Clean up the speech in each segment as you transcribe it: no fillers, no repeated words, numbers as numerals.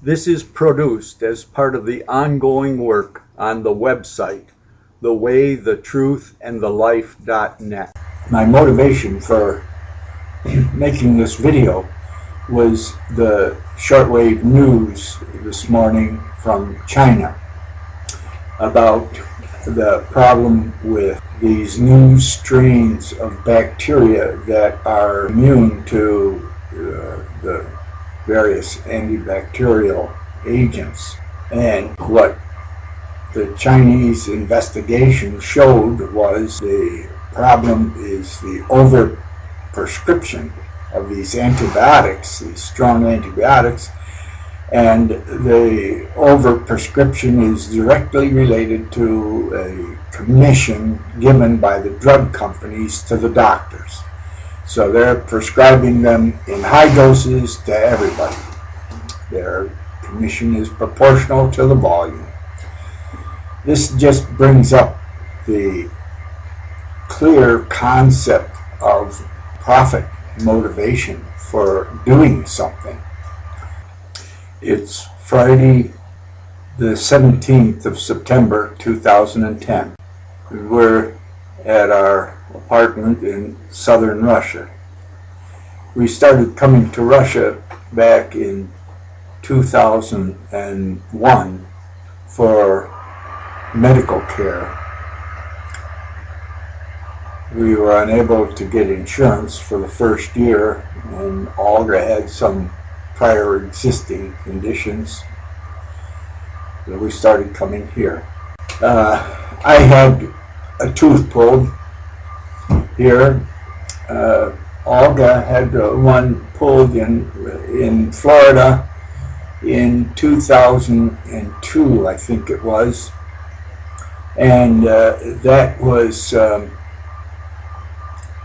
This is produced as part of the ongoing work on the website, thewaythetruthandthelife.net. My motivation for making this video was the shortwave news this morning from China about the problem with these new strains of bacteria that are immune to the various antibacterial agents. And what the Chinese investigation showed was the problem is the overprescription of these antibiotics, these strong antibiotics, and the overprescription is directly related to a commission given by the drug companies to the doctors. So they're prescribing them in high doses to everybody. Their commission is proportional to the volume. This just brings up the clear concept of profit motivation for doing something. It's Friday the 17th of September 2010. We're at our apartment in southern Russia. We started coming to Russia back in 2001 for medical care. We were unable to get insurance for the first year, and Olga had some prior existing conditions. So we started coming here. I had a tooth pulled here. Olga had one pulled in Florida in 2002, I think it was, and that was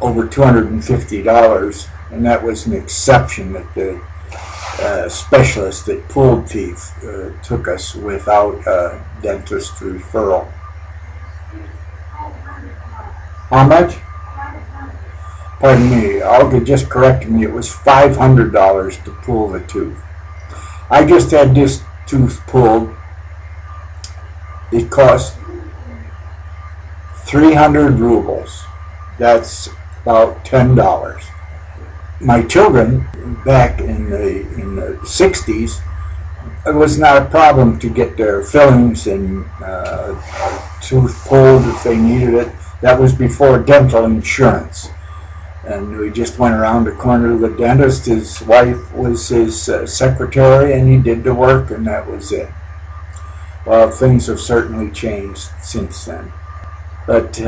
over $250, and that was an exception that the specialist that pulled teeth took us without a dentist referral. How much? Pardon me, Olga just corrected me. It was $500 to pull the tooth. I just had this tooth pulled. It cost 300 rubles. That's about $10. My children, back in the 60s, it was not a problem to get their fillings and a tooth pulled if they needed it. That was before dental insurance. And we just went around the corner to the dentist. His wife was his secretary, and he did the work, and that was it. Well, things have certainly changed since then. But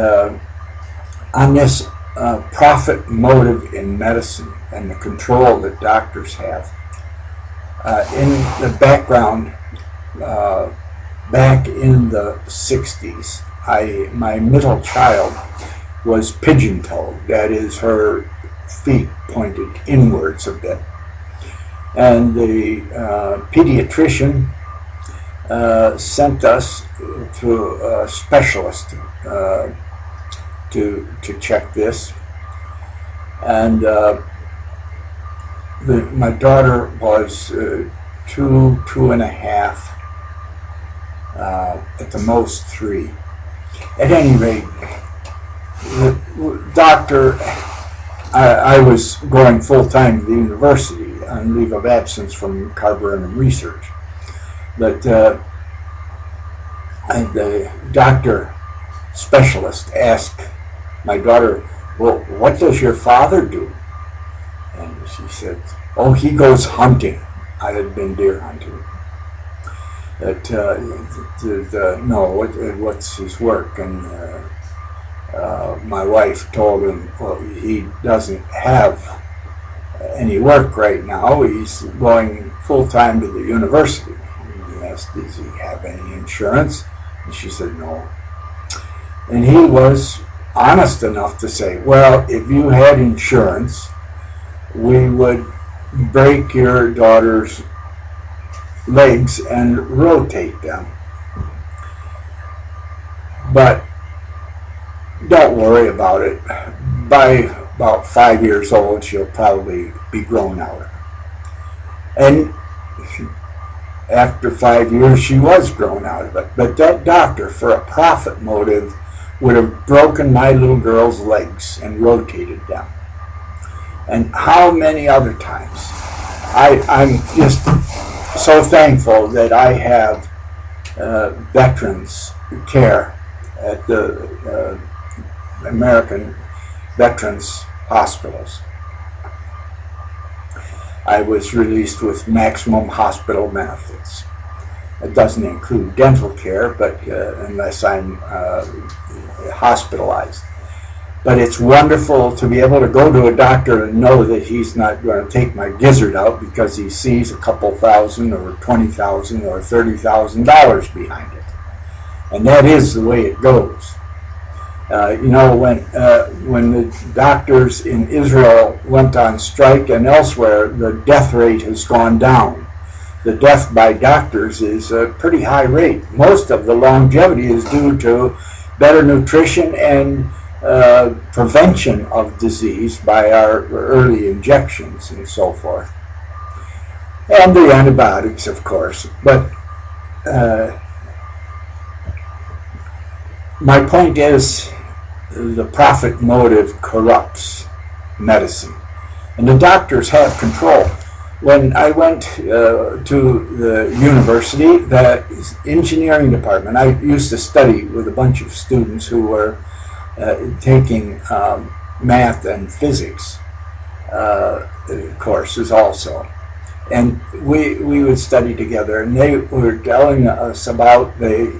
on this profit motive in medicine and the control that doctors have, in the background, back in the 60s, my middle child was pigeon-toed. That is, her feet pointed inwards a bit. And the pediatrician sent us to a specialist to check this. And my daughter was 2.5, at the most 3. At any rate, the doctor, I was going full-time to the university on leave of absence from carborundum research. But the doctor specialist asked my daughter, well, what does your father do? And she said, oh, he goes hunting. I had been deer hunting. But no, what's his work? And my wife told him, well, he doesn't have any work right now. He's going full-time to the university. And he asked, does he have any insurance? And she said, no. And he was honest enough to say, well, if you had insurance, we would break your daughter's legs and rotate them. But don't worry about it. By about 5 years old, she'll probably be grown out. And after 5 years, she was grown out of it. But that doctor, for a profit motive, would have broken my little girl's legs and rotated them. And how many other times? I'm just so thankful that I have veterans care at the American Veterans Hospitals. I was released with maximum hospital benefits. It doesn't include dental care, but unless I'm hospitalized. But it's wonderful to be able to go to a doctor and know that he's not going to take my gizzard out because he sees a couple thousand or $20,000 or $30,000 behind it. And that is the way it goes. When the doctors in Israel went on strike and elsewhere, the death rate has gone down. The death by doctors is a pretty high rate. Most of the longevity is due to better nutrition and prevention of disease by our early injections and so forth. And the antibiotics, of course. But my point is, the profit motive corrupts medicine. And the doctors have control. When I went to the university, the engineering department, I used to study with a bunch of students who were taking math and physics courses also. And we would study together, and they were telling us about the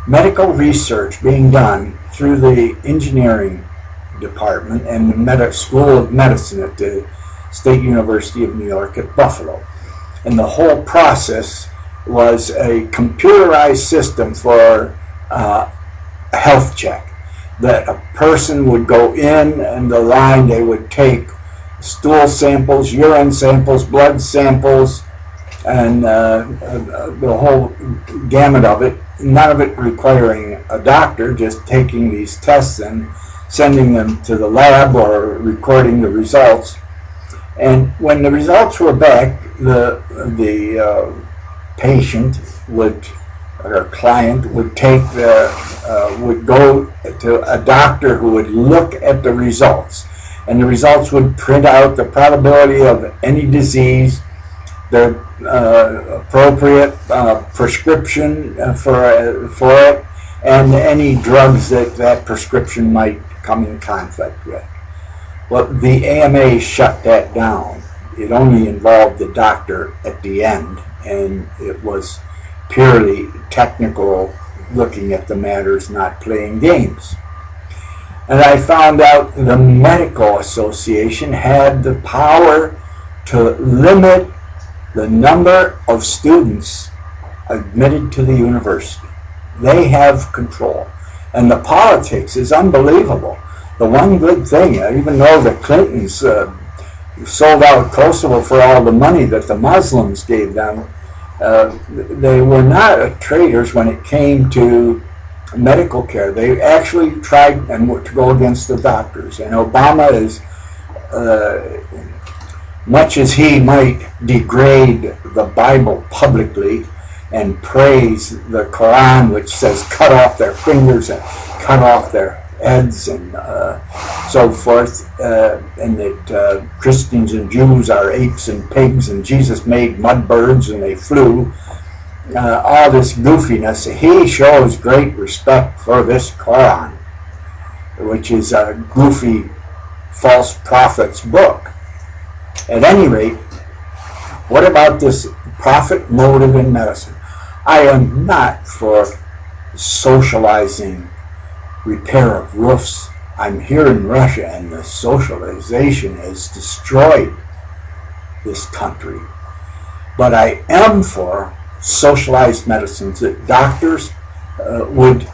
medical research being done through the engineering department and the School of Medicine at the State University of New York at Buffalo. And the whole process was a computerized system for a health check. That a person would go in and the line, they would take stool samples, urine samples, blood samples, and the whole gamut of it, none of it requiring a doctor, just taking these tests and sending them to the lab or recording the results. And when the results were back, the patient would, or client would take would go to a doctor who would look at the results, and the results would print out the probability of any disease, the appropriate prescription for it, and any drugs that prescription might come in conflict with. Well, the AMA shut that down. It only involved the doctor at the end, and it was purely technical, looking at the matters, not playing games. And I found out the Medical Association had the power to limit the number of students admitted to the university. They have control. And the politics is unbelievable. The one good thing, even though the Clintons sold out Kosovo for all the money that the Muslims gave them, they were not traitors when it came to medical care. They actually tried to go against the doctors. And Obama is, much as he might degrade the Bible publicly and praise the Quran, which says cut off their fingers and cut off their heads and so forth, and that Christians and Jews are apes and pigs, and Jesus made mud birds and they flew, all this goofiness, he shows great respect for this Quran, which is a goofy false prophet's book. At any rate, what about this profit motive in medicine? I am not for socializing repair of roofs. I'm here in Russia, and the socialization has destroyed this country. But I am for socialized medicines, that doctors would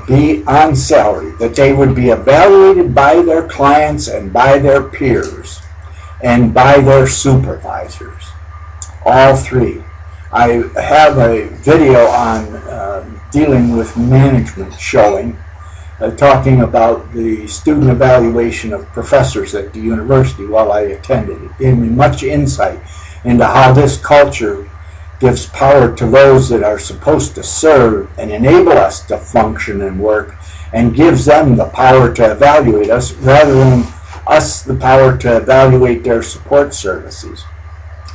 be on salary, that they would be evaluated by their clients and by their peers and by their supervisors, all three. I have a video on dealing with management showing, talking about the student evaluation of professors at the university while I attended. It gave me much insight into how this culture gives power to those that are supposed to serve and enable us to function and work, and gives them the power to evaluate us rather than us the power to evaluate their support services.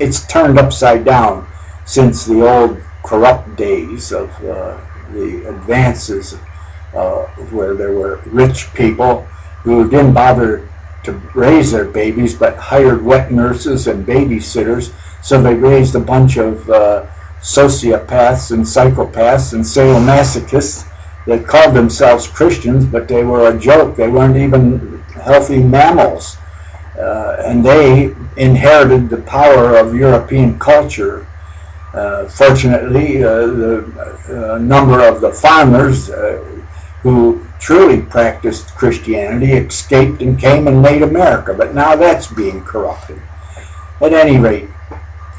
It's turned upside down since the old corrupt days of the advances where there were rich people who didn't bother to raise their babies but hired wet nurses and babysitters, so they raised a bunch of sociopaths and psychopaths and sadomasochists that called themselves Christians, but they were a joke. They weren't even healthy mammals. And they inherited the power of European culture. Fortunately, the number of the farmers who truly practiced Christianity escaped and came and made America, but now that's being corrupted. At any rate,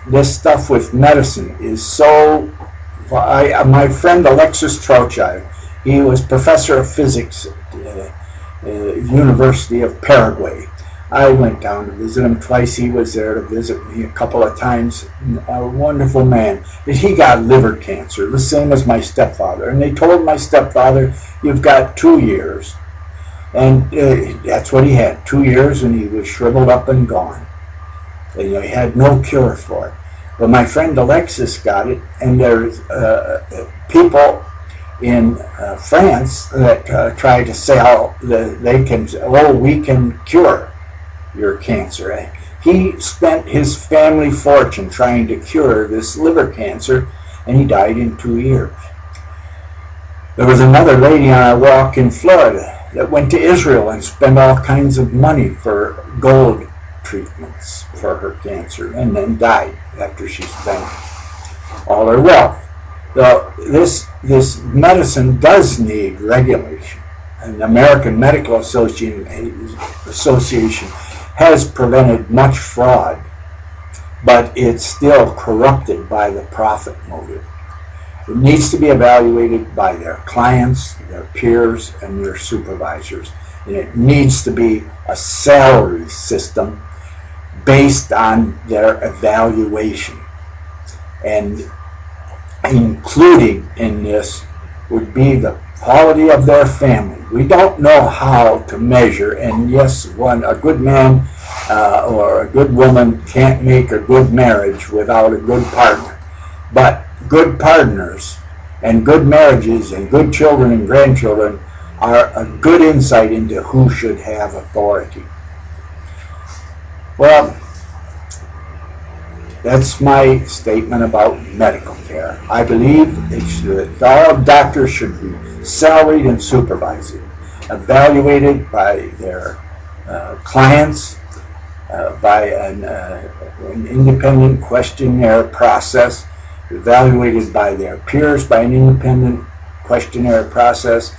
this stuff with medicine is so... my friend Alexis Trochai, he was professor of physics at the University of Paraguay. I went down to visit him twice. He was there to visit me a couple of times. A wonderful man. He got liver cancer, the same as my stepfather. And they told my stepfather, you've got 2 years. And that's what he had, 2 years, and he was shriveled up and gone. And he had no cure for it. But my friend Alexis got it, and there's people in France that try to sell we can cure your cancer. He spent his family fortune trying to cure this liver cancer, and he died in 2 years. There was another lady on our walk in Florida that went to Israel and spent all kinds of money for gold treatments for her cancer, and then died after she spent all her wealth. So this medicine does need regulation, and the American Medical Association has prevented much fraud, but it's still corrupted by the profit motive. It needs to be evaluated by their clients, their peers, and their supervisors. And it needs to be a salary system based on their evaluation. And including in this would be the quality of their family. We don't know how to measure, and yes, a good man or a good woman can't make a good marriage without a good partner. But good partners and good marriages and good children and grandchildren are a good insight into who should have authority. Well, that's my statement about medical care. I believe all doctors should be salaried and supervised, evaluated by their clients, by an independent questionnaire process, evaluated by their peers by an independent questionnaire process,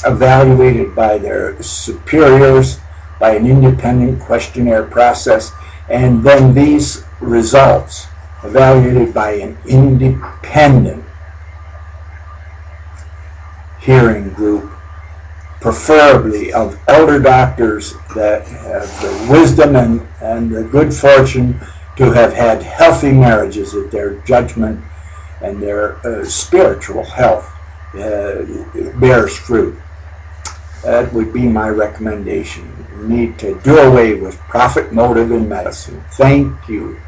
evaluated by their superiors by an independent questionnaire process, and then these results evaluated by an independent hearing group, preferably of elder doctors that have the wisdom and the good fortune to have had healthy marriages, that their judgment and their spiritual health bears fruit. That would be my recommendation. We need to do away with profit motive in medicine. Thank you.